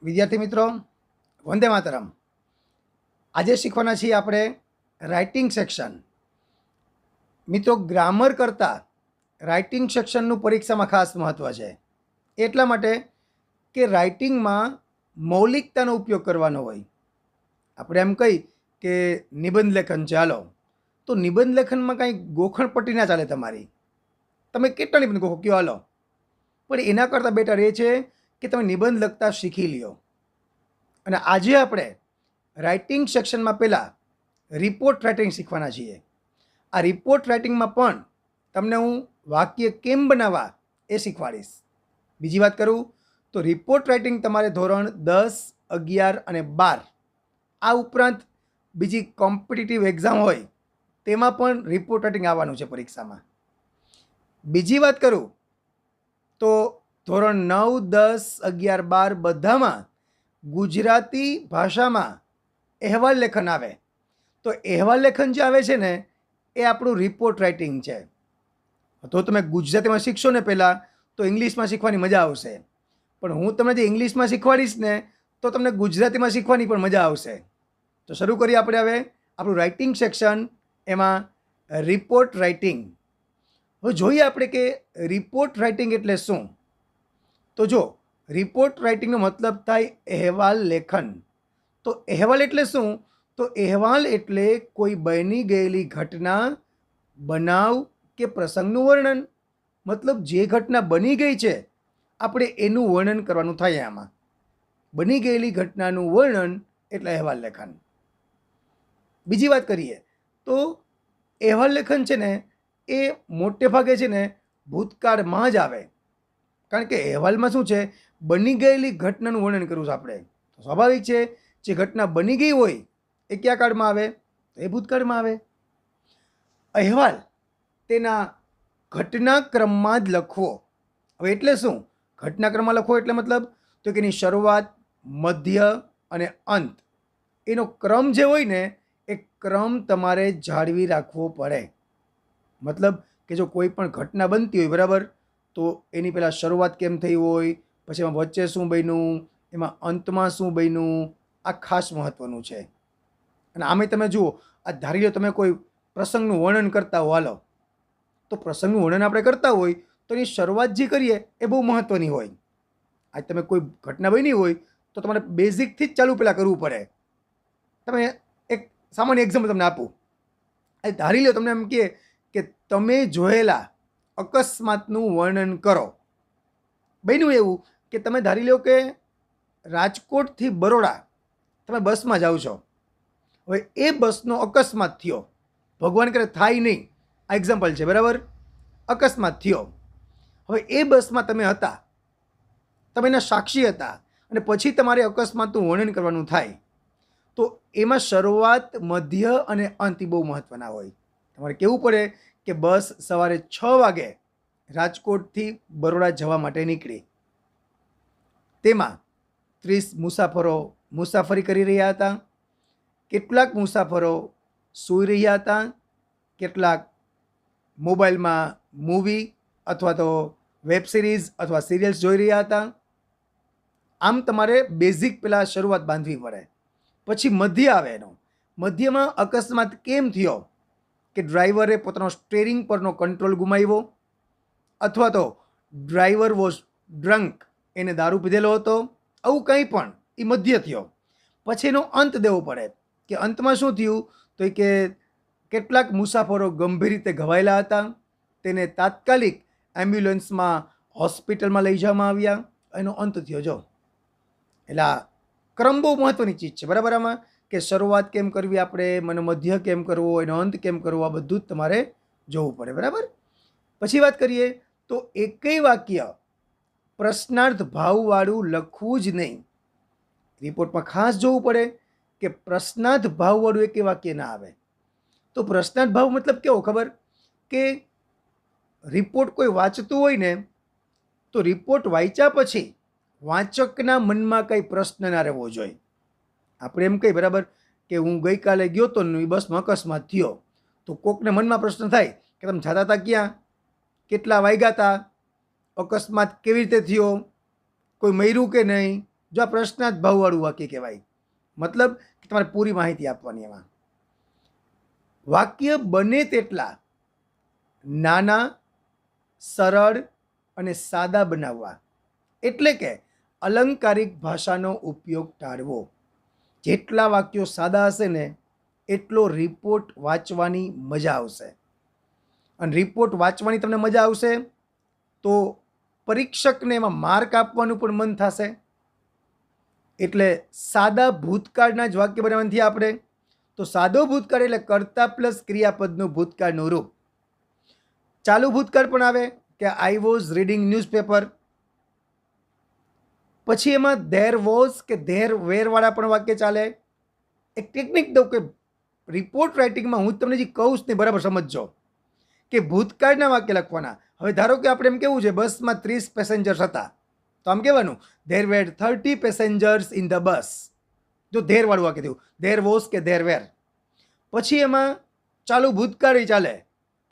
વિદ્યાર્થી મિત્રો, વંદે માતરમ. આજે શીખવાના છીએ આપણે રાઇટિંગ સેક્શન. મિત્રો, ગ્રામર કરતાં રાઇટિંગ સેક્શનનું પરીક્ષામાં ખાસ મહત્ત્વ છે. એટલા માટે કે રાઇટિંગમાં મૌલિકતાનો ઉપયોગ કરવાનો હોય. આપણે એમ કહી કે નિબંધ લેખન ચાલો, તો નિબંધ લેખનમાં કાંઈ ગોખણપટ્ટી ના ચાલે તમારી. તમે કેટલા નિબંધ ગોખો કયો હાલો, પણ એના કરતાં બેટર એ છે કે તમે નિબંધ લખતા શીખી લ્યો. અને આજે આપણે રાઇટિંગ સેક્શનમાં પહેલાં રિપોર્ટ રાઇટિંગ શીખવાના છીએ. આ રિપોર્ટ રાઇટિંગમાં પણ તમને હું વાક્ય કેમ બનાવવા એ શીખવાડીશ. બીજી વાત કરું તો રિપોર્ટ રાઇટિંગ તમારે ધોરણ 10, 11 અને 12 આ ઉપરાંત બીજી કોમ્પિટિટિવ એક્ઝામ હોય તેમાં પણ રિપોર્ટ રાઇટિંગ આવવાનું છે પરીક્ષામાં. બીજી વાત કરું તો ધોરણ 9, 10, 11, 12 બધામાં ગુજરાતી ભાષામાં અહેવાલ લેખન આવે. તો અહેવાલ લેખન જે આવે છે ને એ આપણું રિપોર્ટ રાઇટિંગ છે. તો તમે ગુજરાતીમાં શીખશો ને પહેલાં તો ઇંગ્લિશમાં શીખવાની મજા આવશે, પણ હું તમને જે ઇંગ્લિશમાં શીખવાડીશ ને તો તમને ગુજરાતીમાં શીખવાની પણ મજા આવશે. તો શરૂ કરીએ આપણે હવે આપણું રાઇટિંગ સેક્શન, એમાં રિપોર્ટ રાઇટિંગ. હવે જોઈએ આપણે કે રિપોર્ટ રાઇટિંગ એટલે શું. તો જો રિપોર્ટ રાઇટિંગનો મતલબ થાય અહેવાલ લેખન. તો અહેવાલ એટલે શું? તો અહેવાલ એટલે કોઈ બની ગયેલી ઘટના, બનાવ કે પ્રસંગનું વર્ણન. મતલબ જે ઘટના બની ગઈ છે આપણે એનું વર્ણન કરવાનું થાય. આમાં બની ગયેલી ઘટનાનું વર્ણન એટલે અહેવાલ લેખન. બીજી વાત કરીએ તો અહેવાલ લેખન છે ને એ મોટે ભાગે છે ને ભૂતકાળમાં જ આવે. કારણ કે અહેવાલમાં શું છે, બની ગયેલી ઘટનાનું વર્ણન કરવું છે આપણે. તો સ્વાભાવિક છે જે ઘટના બની ગઈ હોય એ કયા કાળમાં આવે? એ ભૂતકાળમાં આવે. અહેવાલ તેના ઘટનાક્રમમાં જ લખવો. હવે એટલે શું ઘટનાક્રમમાં લખવો એટલે મતલબ તો કે એની શરૂઆત, મધ્ય અને અંત, એનો ક્રમ જે હોય ને એ ક્રમ તમારે જાળવી રાખવો પડે. મતલબ કે જો કોઈ પણ ઘટના બનતી હોય બરાબર, તો એની પહેલાં શરૂઆત કેમ થઈ હોય, પછી એમાં વચ્ચે શું બન્યું, એમાં અંતમાં શું બન્યું, આ ખાસ મહત્ત્વનું છે. અને આમે તમે જુઓ, આ ધારી લો તમે કોઈ પ્રસંગનું વર્ણન કરતા હો, હાલો, તો પ્રસંગનું વર્ણન આપણે કરતા હોય તો એની શરૂઆત જે કરીએ એ બહુ મહત્ત્વની હોય. આજ તમે કોઈ ઘટના બની હોય તો તમારે બેઝિકથી જ ચાલુ પહેલાં કરવું પડે. તમે એક સામાન્ય એક્ઝામ્પલ તમને આપું. એ ધારી લો તમને એમ કે તમે જોયેલા અકસ્માતનું વર્ણન કરો. બન્યું એવું કે તમે ધારી લો કે રાજકોટથી બરોડા તમે બસમાં જાઓ છો. હવે એ બસનો અકસ્માત થયો, ભગવાન કરે થાય નહીં, આ એક્ઝામ્પલ છે બરાબર. અકસ્માત થયો, હવે એ બસમાં તમે હતા, તમે એના સાક્ષી હતા, અને પછી તમારે અકસ્માતનું વર્ણન કરવાનું થાય. તો એમાં શરૂઆત, મધ્ય અને અંત બહુ મહત્ત્વના હોય. તમારે કહેવું પડે કે બસ સવારે 6 વાગે રાજકોટથી બરોડા જવા માટે નીકળી. તેમાં 30 મુસાફરો મુસાફરી કરી રહ્યા હતા. કેટલાક મુસાફરો સૂઈ રહ્યા હતા, કેટલાક મોબાઈલમાં મૂવી અથવા તો વેબ સિરીઝ અથવા સિરિયલ્સ જોઈ રહ્યા હતા. આમ તમારે બેઝિક પહેલાં શરૂઆત બાંધવી પડે. પછી મધ્ય આવે. એનો મધ્યમાં અકસ્માત કેમ થયો, કે ડ્રાઈવરે પોતાનો સ્ટેરિંગ પરનો કંટ્રોલ ગુમાવ્યો, અથવા તો ડ્રાઈવર વોઝ ડ્રંક, એને દારૂ પીધેલો હતો, આવું કંઈ પણ એ મધ્ય થયો. પછી એનો અંત દેવો પડે કે અંતમાં શું થયું, તો કે કેટલાક મુસાફરો ગંભીર રીતે ઘવાયેલા હતા, તેને તાત્કાલિક એમ્બ્યુલન્સમાં હોસ્પિટલમાં લઈ જવામાં આવ્યા. એનો અંત થયો. જો એટલે આ ક્રમ બહુ મહત્ત્વની ચીજ છે બરાબર. આમાં કે શરૂઆત કેમ કરવી આપણે, મને મધ્ય કેમ કરવો, એનો અંત કેમ કરવો, આ બધું જ તમારે જોવું પડે બરાબર. પછી વાત કરીએ તો એકેય વાક્ય પ્રશ્નાર્થ ભાવવાળું લખવું જ નહીં. રિપોર્ટમાં ખાસ જોવું પડે કે પ્રશ્નાર્થ ભાવવાળું એકેય વાક્ય ના આવે. તો પ્રશ્નાર્થ ભાવ મતલબ કેવો ખબર, કે રિપોર્ટ કોઈ વાંચતું હોય ને તો રિપોર્ટ વાંચ્યા પછી વાંચકના મનમાં કંઈ પ્રશ્ન ના રહેવો જોઈએ. આપણે એમ કહીએ બરાબર કે હું ગઈકાલે ગયો તો ને બસમાં અકસ્માત થયો, તો કોકને મનમાં પ્રશ્ન થાય કે તમે જતા હતા ક્યાં, કેટલા વાગ્યા હતા, અકસ્માત કેવી રીતે થયો, કોઈ મર્યું કે નહીં, જો આ પ્રશ્નાર્થ ભાવવાળું વાક્ય કહેવાય. મતલબ કે તમારે પૂરી માહિતી આપવાની. એમાં વાક્ય બને તેટલા નાના, સરળ અને સાદા બનાવવા. એટલે કે અલંકારિક ભાષાનો ઉપયોગ ટાળવો. જેટલા વાક્યો સાદા હશે ને એટલો રિપોર્ટ વાંચવાની મજા આવશે. અને રિપોર્ટ વાંચવાની તમને મજા આવશે તો પરીક્ષકને એમાં માર્ક આપવાનું પણ મન થશે. એટલે સાદા ભૂતકાળના જ વાક્ય બનાવવાથી આપણે તો સાદો ભૂતકાળ એટલે કર્તા પ્લસ ક્રિયાપદનું ભૂતકાળનું રૂપ. ચાલુ ભૂતકાળ પણ આવે કે આઈ વોઝ રીડિંગ ન્યૂઝપેપર. પછી એમાં ધેર વોઝ કે ધેર વેરવાળા પણ વાક્ય ચાલે. એક ટેકનિક દઉં કે રિપોર્ટ રાઇટિંગમાં હું તમને જે કહું ને બરાબર સમજજો કે ભૂતકાળના વાક્ય લખવાના. હવે ધારો કે આપણે એમ કેવું છે બસમાં 30 પેસેન્જર્સ હતા, તો આમ કહેવાનું there were 30 passengers in the bus. જો ધેર વાળું વાક્ય થયું ધેર વોઝ કે ધેર વેર. પછી એમાં ચાલુ ભૂતકાળ ચાલે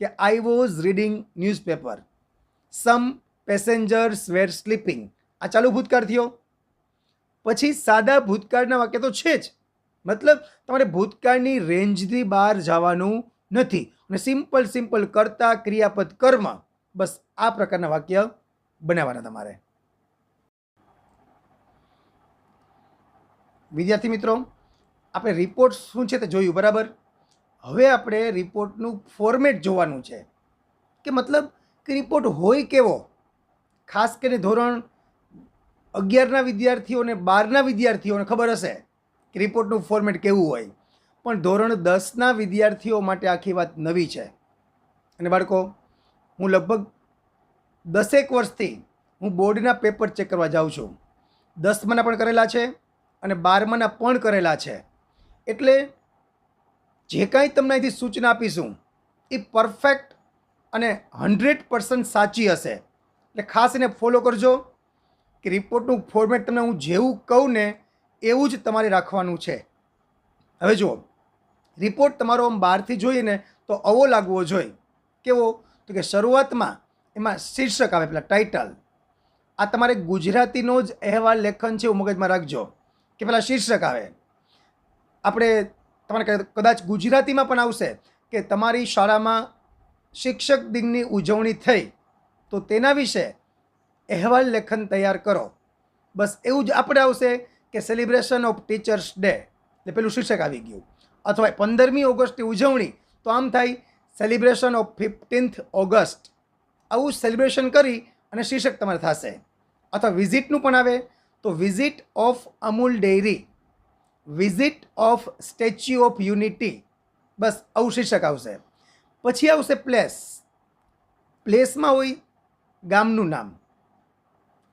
કે I was reading newspaper, some passengers were sleeping. આ ચાલુ ભૂતકાળ થયો. પછી સાદા ભૂતકાળના વાક્ય તો છે જ, મતલબ તમારે ભૂતકાળની રેન્જથી બહાર જવાનું નથી અને સિમ્પલ કર્તા ક્રિયાપદ કર્મ, બસ આ પ્રકારના વાક્ય બનાવવાના તમારે. વિદ્યાર્થી મિત્રો, આપણે રિપોર્ટ શું છે તે જોયું બરાબર. હવે આપણે રિપોર્ટનું ફોર્મેટ જોવાનું છે કે મતલબ કે રિપોર્ટ હોય કેવો. ખાસ કરીને ધોરણ 11ના વિદ્યાર્થીઓને 12ના વિદ્યાર્થીઓને ખબર હશે કે રિપોર્ટનું ફોર્મેટ કેવું હોય, પણ ધોરણ 10ના વિદ્યાર્થીઓ માટે આખી વાત નવી છે. અને બાળકો, હું લગભગ 10 વર્ષથી હું બોર્ડના પેપર ચેક કરવા જાઉં છું. 10માના પણ કરેલા છે અને 12માના પણ કરેલા છે. એટલે જે કાંઈ તમને અહીંથી સૂચના આપીશું એ પરફેક્ટ અને 100% સાચી હશે. એટલે ખાસ એને ફોલો કરજો કે રિપોર્ટનું ફોર્મેટ તમને હું જેવું કહું ને એવું જ તમારે રાખવાનું છે. હવે જુઓ, રિપોર્ટ તમારો આમ બહારથી જોઈએ ને તો આવો લાગવો જોઈએ. કેવો? તો કે શરૂઆતમાં એમાં શીર્ષક આવે, પેલા ટાઇટલ. આ તમારે ગુજરાતીનો જ અહેવાલ લેખન છે એવું મગજમાં રાખજો કે પેલા શીર્ષક આવે. આપણે તમારે કદાચ ગુજરાતીમાં પણ આવશે કે તમારી શાળામાં શિક્ષક દિનની ઉજવણી થઈ તો તેના વિશે અહેવાલ લેખન તૈયાર કરો. બસ એવું જ આપણે આવશે કે સેલિબ્રેશન ઓફ ટીચર્સ ડે, એટલે પેલું શીર્ષક આવી ગયું. અથવા 15મી ઓગસ્ટની ઉજવણી તો આમ થાય સેલિબ્રેશન ઓફ 15th ઓગસ્ટ. આવું સેલિબ્રેશન કરી અને શીર્ષક તમારે થશે. અથવા વિઝિટનું પણ આવે તો visit of Amul dairy, visit of Statue of Unity. બસ આવું શીર્ષક આવશે. પછી આવશે પ્લેસ. પ્લેસમાં હોય ગામનું નામ.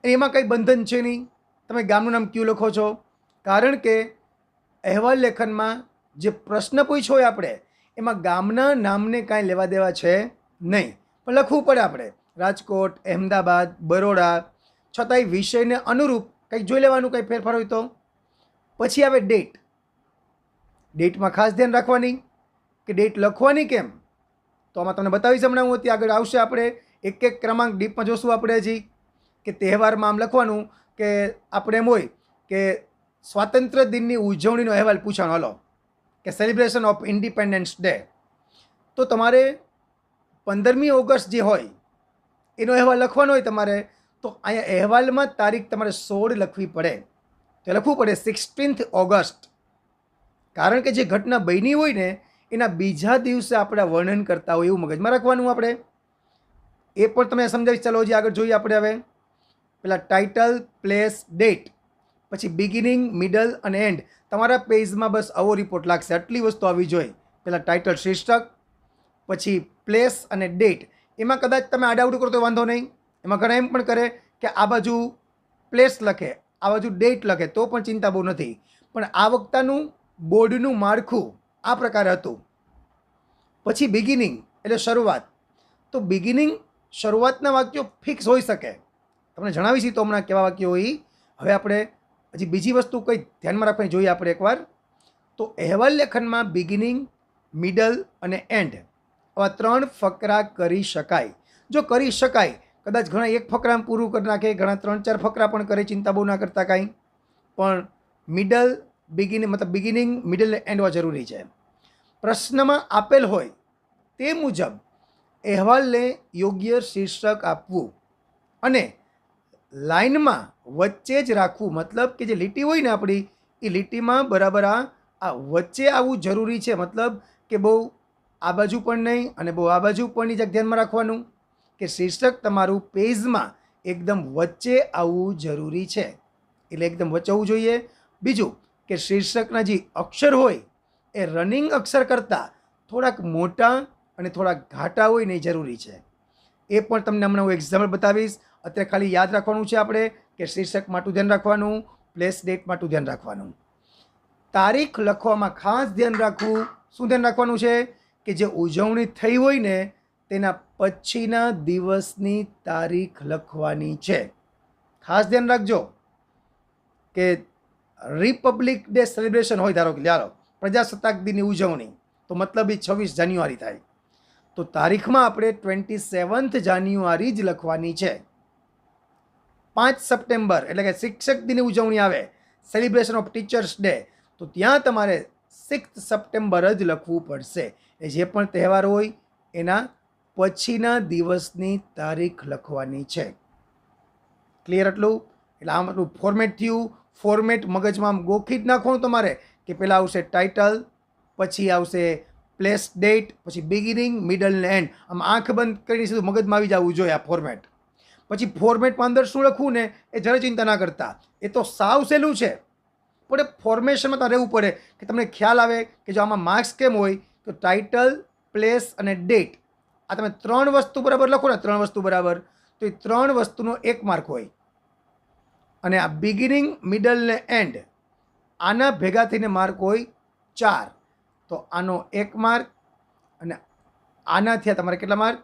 એમાં કંઈ બંધન છે નહીં, તમે ગામનું નામ ક્યું લખો છો, કારણ કે અહેવાલ લેખનમાં જે પ્રશ્ન પૂછ્યો હોય આપણે એમાં ગામના નામને કાંઈ લેવા દેવા છે નહીં, પણ લખવું પડે આપણે રાજકોટ, અહેમદાબાદ, બરોડા. છતાંય વિષયને અનુરૂપ કંઈક જોઈ લેવાનું, કંઈ ફેરફાર હોય તો. પછી આવે ડેટ. ડેટમાં ખાસ ધ્યાન રાખવાની કે ડેટ લખવાની કેમ, તો આમાં તમને બતાવીશ હમણાં. હું ત્યાં આગળ આવશે, આપણે એક એક ક્રમાંક ડીપમાં જોશું આપણે હજી કે તહેવારમાં આમ લખવાનું કે આપણે એમ હોય કે સ્વાતંત્ર્ય દિનની ઉજવણીનો અહેવાલ પૂછાણો, હાલો કે સેલિબ્રેશન ઓફ ઇન્ડિપેન્ડન્સ ડે. તો તમારે 15મી ઓગસ્ટ જે હોય એનો અહેવાલ લખવાનો હોય તમારે, તો અહીંયા અહેવાલમાં તારીખ તમારે 16 લખવી પડે. તો લખવું પડે 16th ઓગસ્ટ, કારણ કે જે ઘટના બની હોય ને એના બીજા દિવસે આપણે વર્ણન કરતા હોય એવું મગજમાં રાખવાનું આપણે. એ પણ તમે સમજાવીશ. ચાલો હજી આગળ જોઈએ આપણે. હવે પેલા ટાઇટલ, પ્લેસ, ડેટ, પછી બિગિનિંગ, મિડલ અને એન્ડ. તમારા પેજમાં બસ આવો રિપોર્ટ લાગશે, આટલી વસ્તુ આવી જોઈએ. પેલા ટાઇટલ શીર્ષક, પછી પ્લેસ અને ડેટ. એમાં કદાચ તમે આડાવડું કરો તો વાંધો નહીં. એમાં ઘણા એમ પણ કરે કે આ બાજુ પ્લેસ લખે, આ બાજુ ડેટ લખે, તો પણ ચિંતા બહુ નથી. પણ આ વખતનું બોર્ડનું માળખું આ પ્રકારે હતું. પછી બિગિનિંગ એટલે શરૂઆત. તો બિગિનિંગ, શરૂઆતના વાક્યો ફિક્સ હોઈ શકે. તમને જણાવીશ તો હમણાં કેવા વાક્યો હોય. હવે આપણે હજી બીજી વસ્તુ કંઈ ધ્યાનમાં રાખવાની જોઈએ આપણે એકવાર. તો અહેવાલ લેખનમાં બિગિનિંગ, મિડલ અને એન્ડ આવા 3 ફકરા કરી શકાય. જો કરી શકાય, કદાચ ઘણા એક ફકરામાં પૂરું કરી નાખે, ઘણા 3-4 ફકરા પણ કરે, ચિંતા બહુ ના કરતા કાંઈ. પણ મિડલ બિગિનિંગ મિડલ ને એન્ડમાં જરૂરી છે. પ્રશ્નમાં આપેલ હોય તે મુજબ અહેવાલને યોગ્ય શીર્ષક આપવું અને લાઇનમાં વચ્ચે જ રાખવું. મતલબ કે જે લીટી હોય ને આપણી એ લીટીમાં બરાબર આ વચ્ચે આવવું જરૂરી છે. મતલબ કે બહુ આ બાજુ પણ નહીં અને બહુ આ બાજુ પણ નહીં. ધ્યાનમાં રાખવાનું કે શીર્ષક તમારું પેજમાં એકદમ વચ્ચે આવવું જરૂરી છે. એટલે એકદમ વચ્ચે આવવું જોઈએ. બીજું કે શીર્ષકના જે અક્ષર હોય એ રનિંગ અક્ષર કરતાં થોડાક મોટા અને થોડાક ઘાટા હોય ને એ જરૂરી છે. એ પણ તમને હમણાં હું એક્ઝામ્પલ બતાવીશ. અત્યારે ખાલી યાદ રાખવાનું છે આપણે કે શીર્ષક માટું ધ્યાન રાખવાનું, પ્લેસ ડેટ માટું ધ્યાન રાખવાનું. તારીખ લખવામાં ખાસ ધ્યાન રાખવું. શું ધ્યાન રાખવાનું છે કે જે ઉજવણી થઈ હોય ને તેના પછીના દિવસની તારીખ લખવાની છે. ખાસ ધ્યાન રાખજો કે રિપબ્લિક ડે સેલિબ્રેશન હોય, ધારો કે પ્રજાસત્તાક દિનની ઉજવણી, તો મતલબ એ 26 જાન્યુઆરી થાય, તો તારીખમાં આપણે 27 જાન્યુઆરી જ લખવાની છે. 5 સપ્ટેમ્બર એટલે કે શિક્ષક દિનની ઉજવણી આવે, સેલિબ્રેશન ઓફ ટીચર્સ ડે, તો ત્યાં તમારે 6 સપ્ટેમ્બર જ લખવું પડશે. એ જે પણ તહેવાર હોય એના પછીના દિવસની તારીખ લખવાની છે. ક્લિયર એટલું? એટલે આમ એટલું ફોર્મેટ થયું. ફોર્મેટ મગજમાં આમ ગોખી જ નાખવાનું તમારે કે પહેલાં આવશે ટાઇટલ, પછી આવશે પ્લેસ ડેટ, પછી બિગિનિંગ, મિડલ ને એન્ડ. આમ આંખ બંધ કરીને સીધું મગજમાં આવી જવું જોઈએ આ ફોર્મેટ. પછી ફોર્મેટમાં અંદર શું લખવું ને એ જરા ચિંતા ના કરતા, એ તો સાવ સહેલું છે. પણ એ ફોર્મેશનમાં તો રહેવું પડે કે તમને ખ્યાલ આવે કે જો આમાં માર્ક્સ કેમ હોય તો ટાઇટલ, પ્લેસ અને ડેટ, આ તમે 3 વસ્તુ બરાબર લખો ને, 3 વસ્તુ બરાબર, તો એ 3 વસ્તુનો 1 માર્ક હોય. અને આ બિગિનિંગ, મિડલ ને એન્ડ આના ભેગા થઈને માર્ક હોય 4. તો આનો 1 માર્ક અને આનાથી તમારે કેટલા માર્ક?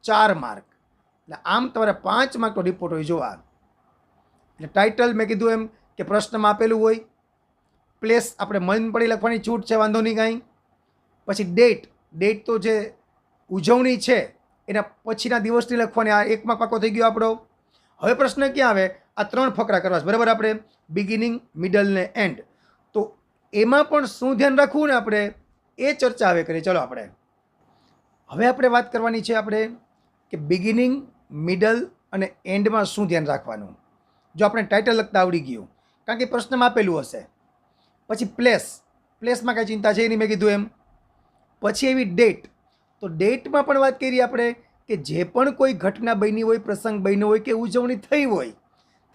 4 માર્ક. એટલે આમ તમારે 5 માર્કનો રિપોર્ટ હોય. જો આ એટલે ટાઇટલ મેં કીધું એમ કે પ્રશ્નમાં આપેલું હોય, પ્લેસ આપણે મન પડી લખવાની છૂટ છે, વાંધો નહીં કાંઈ. પછી ડેટ તો જે ઉજવણી છે એના પછીના દિવસની લખવાની. આ 1 માર્ક પાકો થઈ ગયો આપણો. હવે પ્રશ્ન ક્યાં આવે? આ 3 ફકરા કરવા છે બરાબર, આપણે બિગિનિંગ, મિડલ ને એન્ડ. તો એમાં પણ શું ધ્યાન રાખવું ને આપણે એ ચર્ચા હવે કરીએ. ચલો હવે આપણે વાત કરવાની છે આપણે કે બિગિનિંગ, મિડલ અને એન્ડમાં શું ધ્યાન રાખવાનું. જો આપણે ટાઇટલ લખતા આવડી ગયું, કારણ કે પ્રશ્નમાં આપેલું હશે. પછી પ્લેસમાં કાંઈ ચિંતા છે નહીં, મેં કીધું એમ. પછી એવી ડેટ, તો ડેટમાં પણ વાત કરીએ આપણે કે જે પણ કોઈ ઘટના બની હોય, પ્રસંગ બન્યો હોય કે ઉજવણી થઈ હોય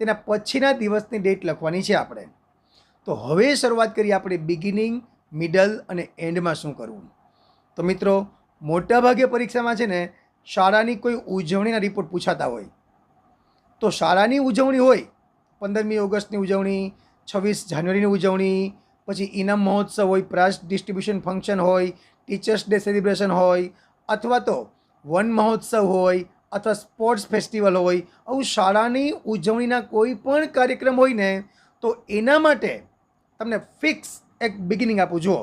તેના પછીના દિવસની ડેટ લખવાની છે આપણે. તો હવે શરૂઆત કરીએ આપણે બિગિનિંગ, મિડલ અને એન્ડમાં શું કરવું. તો મિત્રો, મોટાભાગે પરીક્ષામાં છે ને શાળાની કોઈ ઉજવણીના રિપોર્ટ પૂછાતા હોય. તો શાળાની ઉજવણી હોય, 15મી ઓગસ્ટની ઉજવણી, 26 જાન્યુઆરીની ઉજવણી, પછી ઇનામ મહોત્સવ હોય, પ્રાઇઝ ડિસ્ટ્રીબ્યુશન ફંક્શન હોય, ટીચર્સ ડે સેલિબ્રેશન હોય, અથવા તો વન મહોત્સવ હોય, અથવા સ્પોર્ટ્સ ફેસ્ટિવલ હોય, આવું શાળાની ઉજવણીના કોઈ પણ કાર્યક્રમ હોય ને તો એના માટે તમને ફિક્સ એક બિગિનિંગ આપું. જુઓ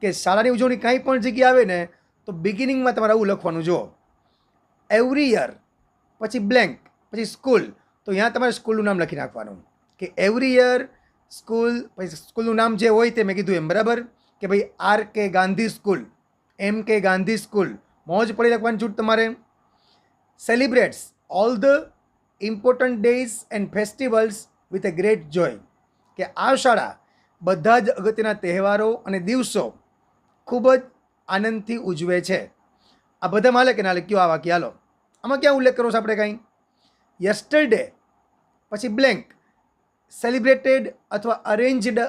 કે શાળાની ઉજવણી કાંઈ પણ જગ્યાએ આવે ને તો બિગિનિંગમાં તમારે આવું લખવાનું. જુઓ, એવરી યર, પછી બ્લેન્ક, પછી સ્કૂલ, તો અહીંયા તમારે સ્કૂલનું નામ લખી નાખવાનું કે એવરી યર સ્કૂલ. પછી સ્કૂલનું નામ જે હોય તે મેં કીધું એમ બરાબર કે ભાઈ R.K. Gandhi school, M.K. Gandhi school, મોજ પડી લખવાની છૂટ તમારે. Celebrates all the important days and festivals with a great joy, કે આ શાળા બધા જ અગત્યના તહેવારો અને દિવસો ખૂબ જ આનંદથી ઉજવે છે. આ બધા માલે કે ના લે? કયો આ વાક્ય? હાલો, આમાં ક્યાં ઉલ્લેખ કરો છો આપણે કાંઈ? યસ્ટરડે, પછી બ્લેન્ક, સેલિબ્રેટેડ અથવા અરેન્જડ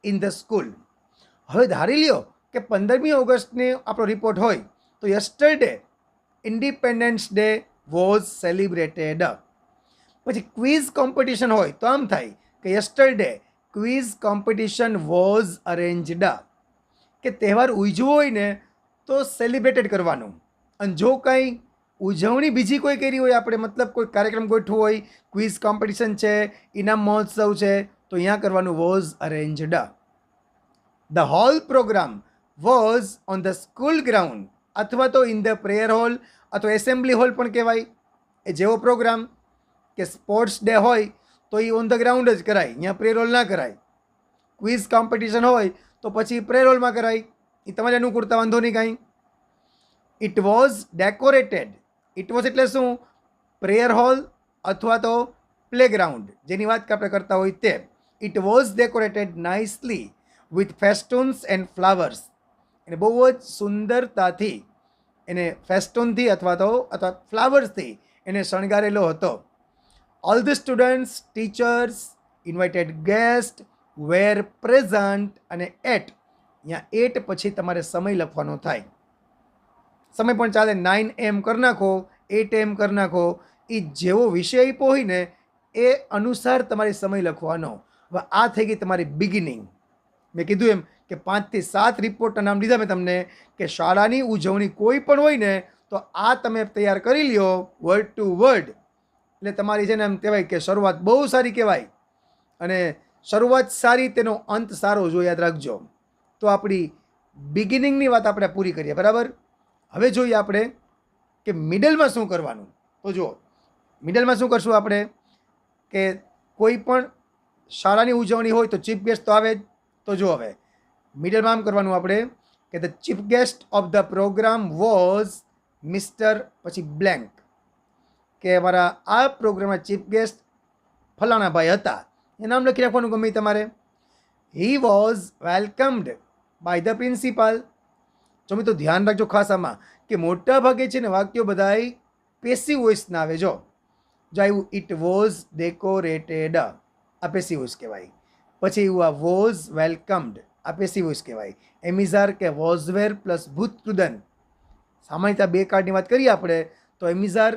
ઇન ધ સ્કૂલ. હવે ધારી લ્યો કે 15મી ઓગસ્ટને આપણો રિપોર્ટ હોય તો yesterday Independence Day was celebrated. પછી ક્વિઝ કોમ્પિટિશન હોય તો આમ થાય કે yesterday quiz competition was arranged. કે તહેવાર ઉજવો હોય ને તો સેલિબ્રેટેડ કરવાનું. અને જો કંઈ ઉજવણી બીજી કોઈ કરી હોય આપણે, મતલબ કોઈ કાર્યક્રમ ગોઠવો હોય, ક્વિઝ કોમ્પિટિશન છે, ઇનામ મહોત્સવ છે, તો અહીંયા કરવાનું was arranged. The whole program was on the school ground, અથવા તો ઇન ધ પ્રેયર હોલ અથવા એસેમ્બલી હોલ પણ કહેવાય. એ જેવો પ્રોગ્રામ કે સ્પોર્ટ્સ ડે હોય તો એ ઓન ધ ગ્રાઉન્ડ જ કરાય, અહીંયા પ્રેયર હોલ ના કરાય. ક્વિઝ કોમ્પિટિશન હોય તો પછી પ્રેરોલમાં કરાય, એ તમારે અનુકૂળતા, વાંધો નહીં કાંઈ. It was decorated. It was એટલે શું? પ્રેયર હોલ અથવા તો પ્લેગ્રાઉન્ડ, જેની વાત આપણે કરતા હોય તે. It was decorated nicely with festoons and flowers. એને બહુ જ સુંદરતાથી એને ફેસ્ટૂનથી અથવા ફ્લાવર્સથી એને શણગારેલો હતો. All the students, teachers, invited guest were present. અને એટ, અહીંયા એટ પછી તમારે સમય લખવાનો થાય. સમય પણ ચાલે, 9 AM કરી નાખો, 8 AM કરી નાખો. એ જેવો વિષય આપ્યો હોય ને એ અનુસાર તમારે સમય લખવાનો. હવે આ થઈ ગઈ તમારી બિગિનિંગ. મેં કીધું એમ કે 5 થી 7 રિપોર્ટના નામ લીધા મેં તમને, કે શાળાની ઉજવણી કોઈ પણ હોય ને તો આ તમે તૈયાર કરી લ્યો વર્ડ ટુ વર્ડ. એટલે તમારી છે ને એમ કહેવાય કે શરૂઆત બહુ સારી કહેવાય, અને શરૂઆત સારી તેનો અંત સારો જો, યાદ રાખજો. તો આપણી બિગિનિંગની વાત આપણે પૂરી કરીએ, બરાબર. હવે જોઈએ આપણે કે મિડલમાં શું કરવાનું. તો જુઓ, મિડલમાં શું કરશું આપણે, કે કોઈ પણ શાળાની ઉજવણી હોય તો ચીફ ગેસ્ટ તો આવે જ. તો જો હવે મિડલમાં આમ કરવાનું આપણે કે the chief guest of the programme was mister પછી બ્લેન્ક, કે અમારા આ પ્રોગ્રામના ચીફ ગેસ્ટ ફલાણા ભાઈ હતા. એ નામ લખી રાખવાનું ગમે તમારે. He was welcomed by the principal. જો મિત્રો ધ્યાન રાખજો ખાસ આમાં કે મોટા ભાગે છે ને વાક્યો બધાય પેસિવ વોઇસના આવે. જો આવ્યું ઇટ વોઝ ડેકોરેટેડ, આ પેસિવ વોઇસ કહેવાય. પછી એવું આ વોઝ વેલકમ્ડ, આ પેસિવ વોઇસ કહેવાય. એમિઝાર કે વોઝવેર પ્લસ ભૂતકૃદન. સામાન્યતા બે કાર્ડની વાત કરીએ આપણે તો એમિઝાર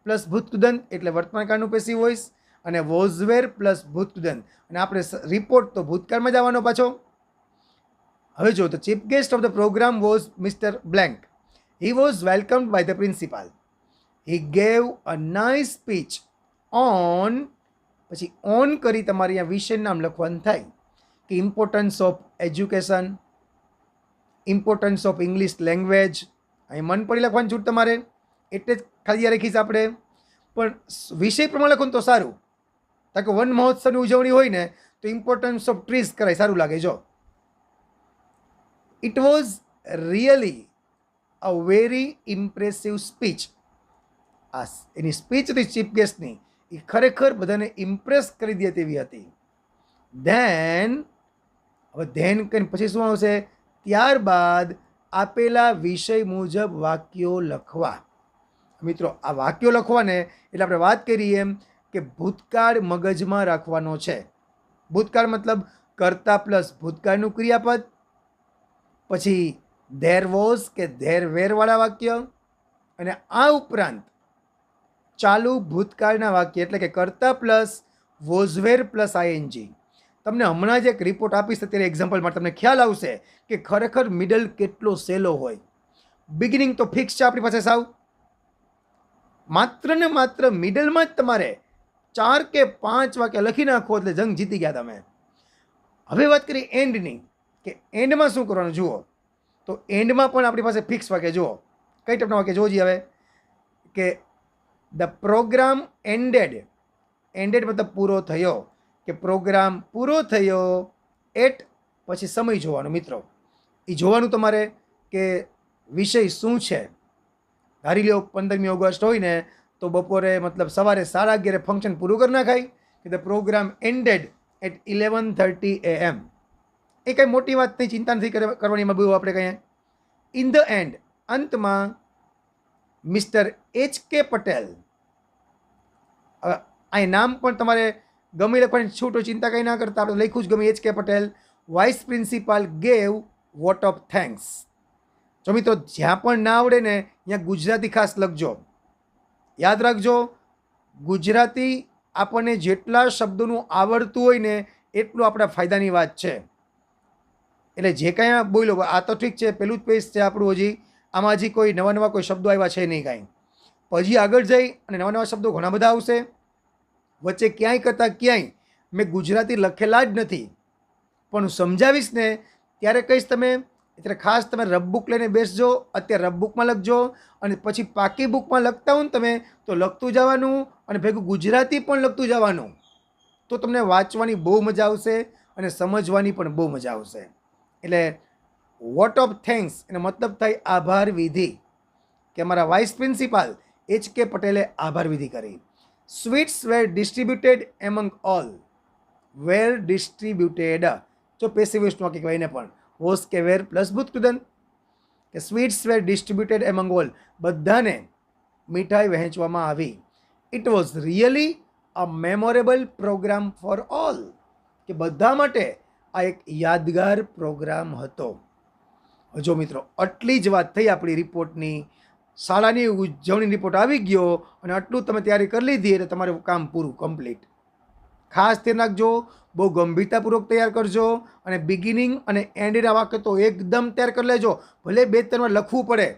પ્લસ ભૂતકૃદન એટલે વર્તમાન કાળનું પેસિવ વોઇસ, અને વોઝવેર પ્લસ ભૂતકૃદન, અને આપણે રિપોર્ટ તો ભૂતકાળમાં જ આવવાનો પાછો. હવે જો તો chief guest of the programme was mister blank. He was welcomed by the principal. He gave a nice speech on, પછી ઓન કરી તમારે અહીંયા વિષયનું નામ લખવાનું થાય કે importance of education, importance of English language. અહીં મન પડી લખવાનું છૂટ તમારે, એટલે જ ખાલી રાખીશ આપણે. પણ વિષય પ્રમાણે લખો તો સારું, કારણ કે વન મહોત્સવની ઉજવણી હોય ને તો ઇમ્પોર્ટન્સ ઓફ ટ્રીઝ કરાય, સારું લાગે. જો it was really a very impressive speech. આ એની સ્પીચ હતી ચીફ ગેસ્ટની, એ ખરેખર બધાને ઇમ્પ્રેસ કરી દે તેવી હતી. ધેન, હવે ધેન કરીને પછી શું આવશે, ત્યારબાદ આપેલા વિષય મુજબ વાક્યો લખવા. મિત્રો આ વાક્યો લખવાને એટલે આપણે વાત કરીએ એમ કે ભૂતકાળ મગજમાં રાખવાનો છે. ભૂતકાળ મતલબ કર્તા પ્લસ ભૂતકાળનું ક્રિયાપદ, પછી ધેર વોઝ કે ધેર વેરવાળા વાક્ય, અને આ ઉપરાંત ચાલુ ભૂતકાળના વાક્ય એટલે કે કર્તા પ્લસ વોઝવેર પ્લસ આઈએનજી. તમને હમણાં જ એક રિપોર્ટ આપીશ અત્યારે એક્ઝામ્પલમાં તમને ખ્યાલ આવશે કે ખરેખર મિડલ કેટલો સહેલો હોય. બિગિનિંગ તો ફિક્સ છે આપણી પાસે સાવ, માત્ર ને માત્ર મિડલમાં જ તમારે 4 કે 5 વાક્ય લખી નાખો એટલે જંગ જીતી ગયા તમે. હવે વાત કરીએ એન્ડની, કે એન્ડમાં શું કરવાનું. જુઓ તો એન્ડમાં પણ આપણી પાસે ફિક્સ વાક્ય. જુઓ કઈ ટાઈપના વાક્ય જોજી હવે, કે ધ પ્રોગ્રામ એન્ડેડ. એન્ડેડ મતલબ પૂરો થયો, કે પ્રોગ્રામ પૂરો થયો એટ, પછી સમય જોવાનો. મિત્રો એ જોવાનું તમારે કે વિષય શું છે. ધારી લો 15મી ઓગસ્ટ હોય ને તો બપોરે મતલબ સવારે 11:30 ફંક્શન પૂરું કરી નાખાય કે the program ended at 11:30 AM. એ કંઈ મોટી વાત નહીં, ચિંતા નથી કરવાની એમાં બહુ. આપણે કહીએ ઇન ધ એન્ડ, અંતમાં મિસ્ટર H.K. પટેલ. અહીં નામ પણ તમારે ગમે લખવાની છૂટ હોય, ચિંતા કંઈ ના કરતા, આપણે લખ્યું જ ગમે H.K. Patel. Vice principal gave vote of thanks. જો મિત્રો જ્યાં પણ ના આવડે ને ત્યાં ગુજરાતી ખાસ લખજો. યાદ રાખજો, ગુજરાતી આપણને જેટલા શબ્દોનું આવડતું હોય ને એટલું આપણા ફાયદાની વાત છે. એટલે જે કાંઈ બોલો આ તો ઠીક છે, પેલું જ પેજ છે આપણું, હજી આમાં હજી કોઈ નવા નવા કોઈ શબ્દો આવ્યા છે નહીં કાંઈ. પછી આગળ જઈ અને નવા નવા શબ્દો ઘણા બધા આવશે. વચ્ચે ક્યાંય કરતાં ક્યાંય મેં ગુજરાતી લખેલા જ નથી, પણ હું સમજાવીશ ને ત્યારે કહીશ તમે. એટલે ખાસ તમે રફ બુક લઈને બેસજો, અત્યારે રફ બુકમાં લખજો, અને પછી પાકી બુકમાં લખતા હો ને તમે તો લખતું જવાનું, અને ભેગું ગુજરાતી પણ લખતું જવાનું. તો તમને વાંચવાની બહુ મજા આવશે અને સમજવાની પણ બહુ મજા આવશે. એટલે વોટ ઓફ થેન્ક્સ એનો મતલબ થાય આભાર વિધિ, કે અમારા વાઇસ પ્રિન્સિપાલ HK પટેલે આભાર વિધિ કરી. Sweets were distributed among all. Were distributed, જો પેસિવ વોઇસ નો કહેવાય એને પણ વોસ કે વેર પ્લસ ભૂતકૃદંત, કે sweets were distributed among all, બધાને મીઠાઈ વહેંચવામાં આવી. It was really a memorable program for all, કે બધા માટે આ એક યાદગાર પ્રોગ્રામ હતો. જો મિત્રો આટલી જ વાત થઈ આપણી રિપોર્ટની. શાળાની ઉજવણી રિપોર્ટ આવી ગયો અને આટલું તમે તૈયારી કરી લીધી એટલે તમારું કામ પૂરું કમ્પ્લીટ. ખાસ ધ્યાન રાખજો, બહુ ગંભીરતાપૂર્વક તૈયાર કરજો અને બિગિનિંગ અને એન્ડના વાક્ય તો એકદમ તૈયાર કરી લેજો. ભલે 2-3 વાર લખવું પડે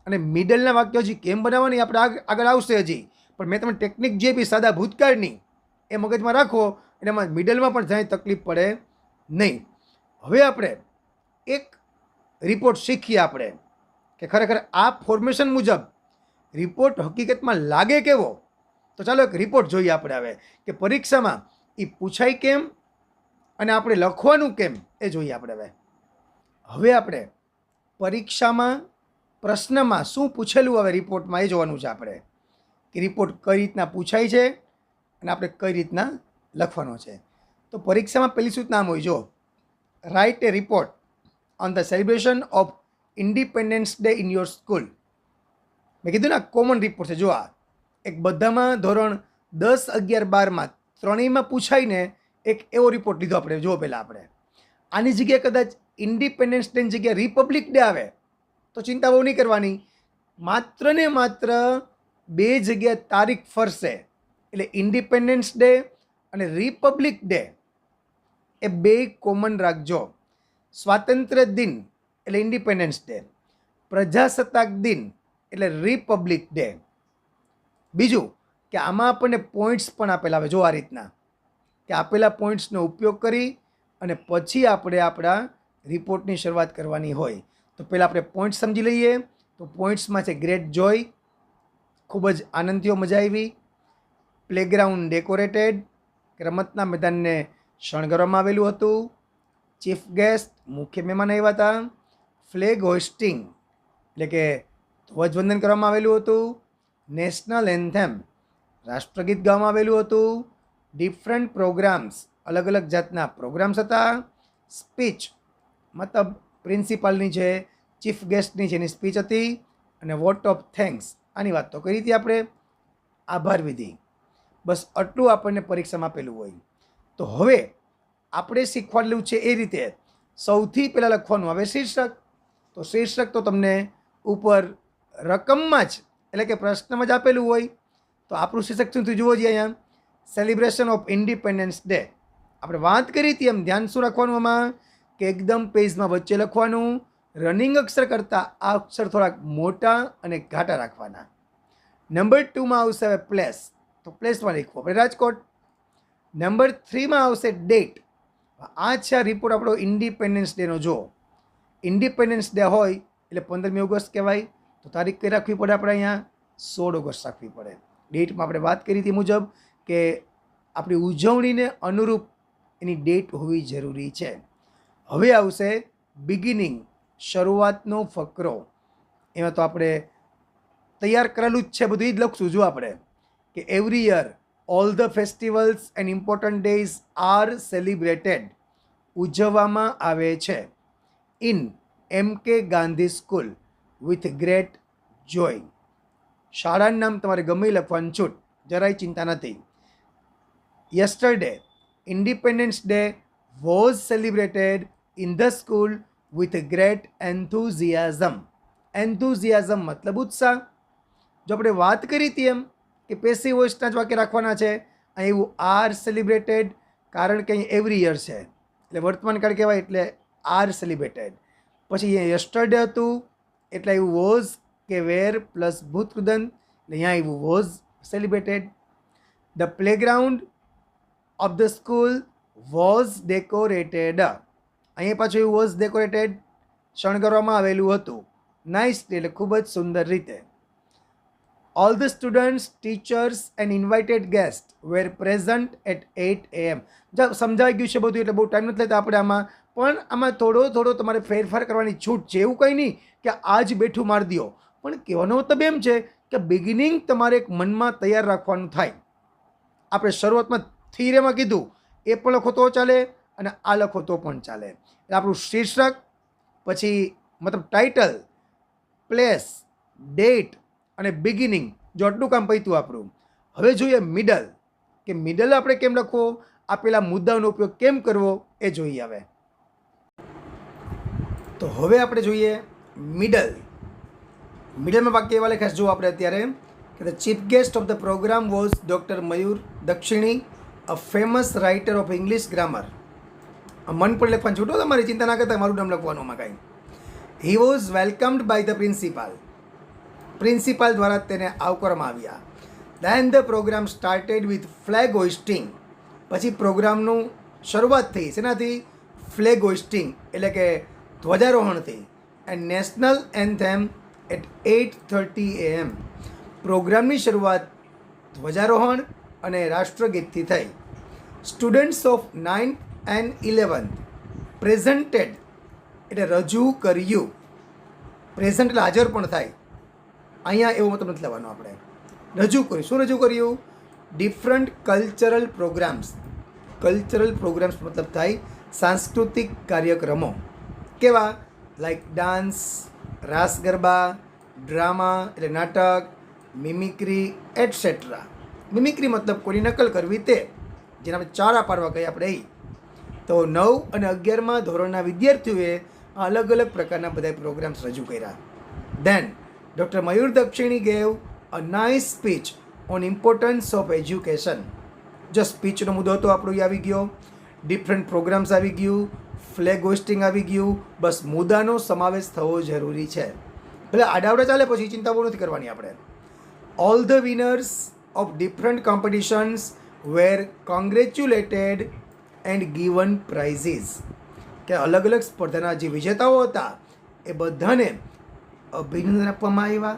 અને મિડલના વાક્યો હજી કેમ બનાવવાની આપણે આગળ આવશે હજી, પણ મેં તમને ટેકનિક જે બી સાદા ભૂતકાળની એ મગજમાં રાખો એટલે એમાં મિડલમાં પણ જાય તકલીફ પડે નહીં. હવે આપણે એક રિપોર્ટ શીખીએ આપણે કે ખરેખર આ ફોર્મેશન મુજબ રિપોર્ટ હકીકતમાં લાગે કેવો. તો ચાલો એક રિપોર્ટ જોઈએ આપણે હવે, કે પરીક્ષામાં એ પૂછાય કેમ અને આપણે લખવાનું કેમ એ જોઈએ આપણે. હવે આપણે પરીક્ષામાં પ્રશ્નમાં શું પૂછેલું હવે રિપોર્ટમાં એ જોવાનું છે આપણે, કે રિપોર્ટ કઈ રીતના પૂછાય છે અને આપણે કઈ રીતના લખવાનો છે. તો પરીક્ષામાં પહેલી સૂચના આમ હોય, જો write a report on the celebration of independence day in your school. મેં કીધું ને કોમન રિપોર્ટ છે. જો આ એક બધામાં ધોરણ 10, 11, 12માં ત્રણેયમાં પૂછાઈને એક એવો રિપોર્ટ લીધો આપણે. જો પહેલાં આપણે આની જગ્યાએ કદાચ ઇન્ડિપેન્ડન્સ ડેની જગ્યાએ રિપબ્લિક ડે આવે તો ચિંતા બહુ નહીં કરવાની. માત્ર ને માત્ર 2 જગ્યાએ તારીખ ફરશે, એટલે ઇન્ડિપેન્ડન્સ ડે અને રિપબ્લિક ડે એ 2 કોમન રાખજો. સ્વાતંત્ર્ય દિન એટલે ઇન્ડિપેન્ડન્સ ડે, પ્રજાસત્તાક દિન એટલે રિપબ્લિક ડે. બીજું કે આમાં આપણને પોઈન્ટ્સ પણ આપેલા આવે. જો આ રીતના કે આપેલા પોઈન્ટ્સનો ઉપયોગ કરી અને પછી આપણે આપણા રિપોર્ટની શરૂઆત કરવાની હોય. તો પહેલાં આપણે પોઈન્ટ્સ સમજી લઈએ. તો પોઈન્ટ્સમાં છે ગ્રેટ જોય, ખૂબ જ આનંદ થયો, મજા આવી. પ્લેગ્રાઉન્ડ ડેકોરેટેડ, રમતના મેદાનને શણગારવામાં આવેલું હતું. ચીફ ગેસ્ટ, મુખ્ય મહેમાન આવ્યા હતા. ફ્લેગ હોઇસ્ટિંગ એટલે કે ધ્વજવંદન કરવામાં આવેલું હતું. નેશનલ એન્થેમ, રાષ્ટ્રગીત ગાવામાં આવેલું હતું. ડિફરન્ટ પ્રોગ્રામ્સ, અલગ અલગ જાતના પ્રોગ્રામ્સ હતા. સ્પીચ મતલબ પ્રિન્સિપાલની છે, ચીફ ગેસ્ટની છે એની સ્પીચ હતી. અને વોટ ઓફ થેન્ક્સ આની વાત તો કરી હતી આપણે. આભાર વિધિ. બસ આટલું આપણને પરીક્ષામાં આપેલું હોય. તો હવે આપણે શીખવાડેલું છે એ રીતે સૌથી પહેલાં લખવાનું આવે શીર્ષક. તો શીર્ષક તો તમને ઉપર રકમમાં જ એટલે કે પ્રશ્નમાં જ આપેલું હોય. તો આપણું શીર્ષક શું થયું જુઓ. અહીંયા સેલિબ્રેશન ઓફ ઇન્ડિપેન્ડન્સ ડે આપણે વાત કરી હતી. એમ ધ્યાન શું રાખવાનું આમાં, કે એકદમ પેજમાં વચ્ચે લખવાનું. રનિંગ અક્ષર કરતાં આ અક્ષર થોડાક મોટા અને ઘાટા રાખવાના. નંબર 2માં આવશે હવે પ્લેસ. તો પ્લેસમાં લખવું આપણે રાજકોટ. નંબર 3માં આવશે ડેટ. આ છે આ રિપોર્ટ આપણો ઇન્ડિપેન્ડન્સ ડેનો. જો ઇન્ડિપેન્ડન્સ ડે હોય એટલે 15મી ઓગસ્ટ કહેવાય. તો તારીખ કઈ રાખવી પડે આપણે અહીંયા 16 ઓગસ્ટ રાખવી પડે. ડેટમાં આપણે વાત કરી હતી મુજબ કે આપણી ઉજવણીને અનુરૂપ એની ડેટ હોવી જરૂરી છે. હવે આવશે બિગિનિંગ, શરૂઆતનો ફકરો. એમાં તો આપણે તૈયાર કરેલું જ છે, બધું જ લખશું. જો આપણે કે every year all the festivals and important days are celebrated, ઉજવવામાં આવે છે. In MK Gandhi school with great joy. શાળાનું નામ તમારે ગમે લખવાનું છૂટ, જરાય ચિંતા નથી. Yesterday Independence Day was celebrated in the school with great enthusiasm. Enthusiasm મતલબ ઉત્સાહ. જો આપણે વાત કરી હતી એમ કે પેસિવ વોઇસના જ વાક્ય રાખવાના છે. અહીં એવું આર સેલિબ્રેટેડ, કારણ કે અહીં એવરી યર છે એટલે વર્તમાન કાળ કહેવાય, એટલે આર સેલિબ્રેટેડ. પછી અહીંયા યસ્ટરડે હતું એટલે એવું વોઝ કે વેર પ્લસ ભૂતકૃદંત, એટલે અહીંયા એવું was celebrated. The playground of the school was decorated. અહીંયા પાછું એવું વોઝ ડેકોરેટેડ, શણગારવામાં આવેલું હતું. નાઇસ એટલે ખૂબ જ સુંદર રીતે. All the students, teachers and invited guest were present at 8 AM. સમજાઈ ગયું છે બધું, એટલે બહુ ટાઈમ નથી લેતા આપણે આમાં, પણ આમાં થોડો તમારે ફેરફાર કરવાની છૂટ છે. એવું કંઈ નહીં કે આ જ બેઠું મારી દો, પણ કહેવાનો મતલબ એમ છે કે બિગિનિંગ તમારે એક મનમાં તૈયાર રાખવાનું થાય. આપણે શરૂઆતમાં થિયરીમાં કીધું એ પણ લખો તો ચાલે અને આ લખો તો પણ ચાલે. એટલે આપણું શીર્ષક, પછી મતલબ ટાઇટલ, પ્લેસ, ડેટ અને બિગિનિંગ, જો આટલું કામ પત્યું આપણું. હવે જોઈએ મિડલ, કે મિડલ આપણે કેમ લખવો, આપેલા મુદ્દાનો ઉપયોગ કેમ કરવો એ જોઈએ. હવે તો હવે આપણે જોઈએ મિડલ. મિડલમાં વાક્ય એવા લખાશ જો આપણે અત્યારે કે the chief guest of the programme was doctor Mayur Dakshini, a famous writer of English grammar. મન પણ લખવાનું છૂટો, તમારી ચિંતા ના કરતા, મારું નામ લખવાનું માં કાંઈ. He was welcomed by the principal. Principal દ્વારા તેને આવકારવામાં આવ્યા. Then the programme started with flag hoisting. પછી પ્રોગ્રામનું શરૂઆત થઈ શેનાથી? ફ્લેગ હોઇસ્ટિંગ એટલે કે ધ્વજારોહણથી. And national anthem at 8:30 AM. પ્રોગ્રામની શરૂઆત ધ્વજારોહણ અને રાષ્ટ્રગીતથી થઈ. Students of 9th and 11th presented એટલે રજૂ કર્યું. પ્રેઝન્ટ એટલે હાજર પણ થાય. અહીંયા એવો મતલબ નથી લેવાનો આપણે. રજૂ કર્યું. શું રજૂ કર્યું? Different cultural programs. Cultural programs મતલબ થાય સાંસ્કૃતિક કાર્યક્રમો. કેવા? Like dance, raas garba, drama એટલે નાટક, મિમિક્રી એટસેટ્રા. મિમિક્રી મતલબ કોઈની નકલ કરવી તે, જેને આપણે ચારા પાડવા કહીએ આપણે એ. તો 9 અને 11મા ધોરણના વિદ્યાર્થીઓએ અલગ અલગ પ્રકારના બધા પ્રોગ્રામ્સ રજૂ કર્યા. ધેન ડૉક્ટર મયુર દક્ષિણી gave a nice speech on importance of education. જો સ્પીચનો મુદ્દો હતો આપણો એ આવી ગયો, ડિફરન્ટ પ્રોગ્રામ્સ આવી ગયું, ફ્લેગ હોઇસ્ટિંગ આવી ગયું. બસ મુદ્દાનો સમાવેશ થવો જરૂરી છે. ભલે આડાવડા ચાલે, પછી ચિંતા બહુ નથી કરવાની આપણે. All the winners of different competitions were congratulated and given prizes. કે અલગ અલગ સ્પર્ધાના જે વિજેતાઓ હતા એ બધાને અભિનંદન આપવામાં આવ્યા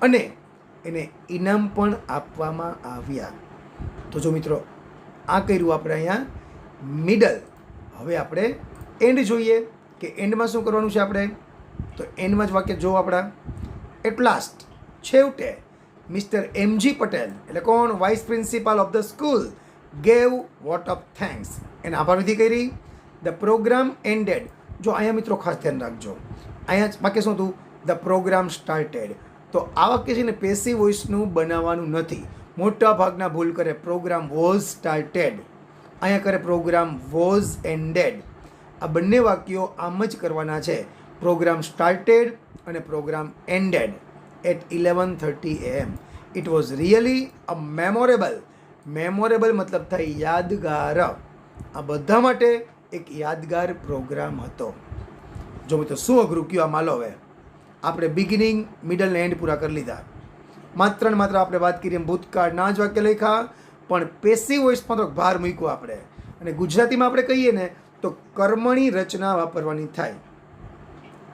અને એને ઇનામ પણ આપવામાં આવ્યા. તો જો મિત્રો, આ કર્યું આપણે અહીંયા મિડલ. હવે આપણે એન્ડ જોઈએ કે એન્ડમાં શું કરવાનું છે આપણે. તો એન્ડમાં જ વાક્ય જો આપણા એટ લાસ્ટ, છેવટે મિસ્ટર MG પટેલ એટલે કોણ? Vice principal of the school gave vote of thanks. એને આભાર વિધિ કરી. The program ended. જો અહીંયા મિત્રો ખાસ ધ્યાન રાખજો, અહીંયા વાક્ય શું હતું? The programme started. તો આ વાક્ય છે ને પેસિવ વોઇસનું બનાવવાનું નથી. મોટા ભાગના ભૂલ કરે પ્રોગ્રામ વોઝ સ્ટાર્ટેડ, અહીંયા કરે પ્રોગ્રામ વોઝ એન્ડેડ. આ બંને વાક્યો આમ જ કરવાના છે. પ્રોગ્રામ સ્ટાર્ટેડ અને program ended at 11:30 AM. It was really a memorable. Memorable મતલબ થાય યાદગાર. આ બધા માટે એક યાદગાર પ્રોગ્રામ હતો. જો મિત્રો શું અઘરું કયું આ માલો. હવે આપણે બિગિનિંગ, મિડલ ને એન્ડ પૂરા કરી લીધા. માત્ર ને માત્ર આપણે વાત કરીએ ભૂતકાળના જ વાક્ય લખ્યા, પણ પેસિવ વોઇસમાં તો ભાર મૂક્યો આપણે. અને ગુજરાતીમાં આપણે કહીએ ને તો કર્મણી રચના વાપરવાની થાય.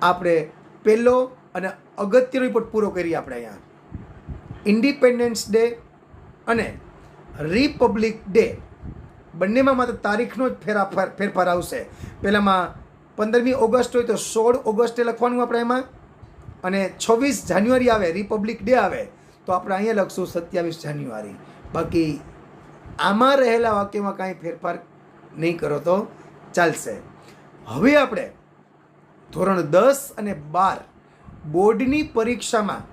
આપણે પહેલો અને અગત્યનો રિપોર્ટ પૂરો કરીએ આપણે અહીંયા. ઇન્ડિપેન્ડન્સ ડે અને રિપબ્લિક ડે બંનેમાં માત્ર તારીખનો જ ફેરફાર આવશે. પહેલામાં 15મી ઓગસ્ટ હોય તો 16 ઓગસ્ટે લખવાનું આપણે એમાં, અને 26 જાન્યુઆરી આવે રિપબ્લિક ડે આવે તો આપણે અહીંયા લખશું 27 જાન્યુઆરી. બાકી આમાં રહેલા વાક્યમાં કાંઈ ફેરફાર નહીં કરો તો ચાલશે. હવે આપણે ધોરણ 10 અને 12 બોર્ડની પરીક્ષામાં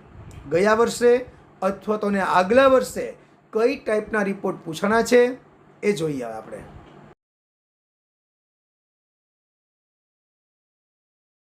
ગયા વર્ષે અથવા તો આગલા વર્ષે કઈ ટાઈપના રિપોર્ટ પૂછાણા છે એ જોઈએ આપણે.